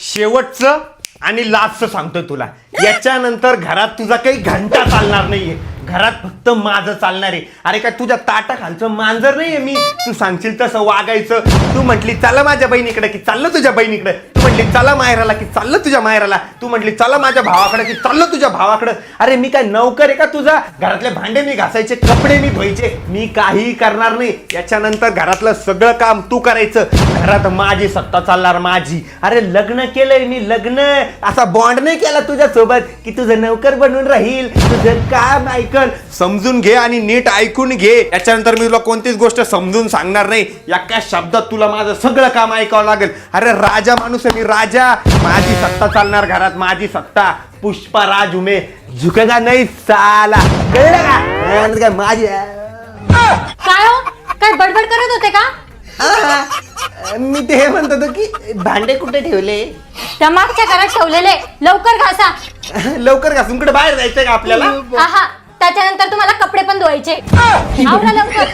शेवटचं आणि लास्टचं सांगतोय तुला, याच्यानंतर घरात तुझा काही घंटा चालणार नाहीये. घरात फक्त माझं चालणार आहे. अरे काय तुझ्या ताटाखालचं मांजर नाहीये मी. तू सांगशील तसं वागायचं. तू म्हटली चला माझ्या बहिणीकडे की चाललं तुझ्या बहिणीकडे. तू म्हटली चला माहेराला की चाललं तुझ्या माहेराला. तू म्हटली चला माझ्या भावाकडे की चाललं तुझ्या भावाकडे. अरे मी काय नौकर आहे का तुझा? घरातले भांडे मी घासायचे, कपडे मी धुवायचे. मी काही करणार नाही. याच्यानंतर घरातलं सगळं काम तू करायचं. घरात माझी सत्ता चालणार, माझी. अरे लग्न केलंय मी, लग्न. असा बॉन्ड नाही केला तुझ्या सोबत की तुझं नौकर बनून राहील. तुझं काम ऐकल. समजून घे आणि नीट ऐकून घे. याच्यानंतर मी तुला कोणतीच गोष्ट समजून सांगणार नाही. एका शब्दात तुला माझं सगळं काम ऐकावं लागेल. अरे राजा माणूस आहे मी, राजा. माझी सत्ता चालणार घरात, माझी सत्ता. पुष्पा राज उमे झुकेगा नाही साला. कळलं का? काय माझी काय हो, काय बडबड करत होते का? मी ते म्हणत होतो की भांडे कुठे ठेवले? त्या मागच्या घरात ठेवलेले. लवकर घासा. लवकर घासून कुठे बाहेर जायचंय का आपल्याला? हा, त्याच्यानंतर तुम्हाला कपडे पण धुवायचे. आवरा लवकर.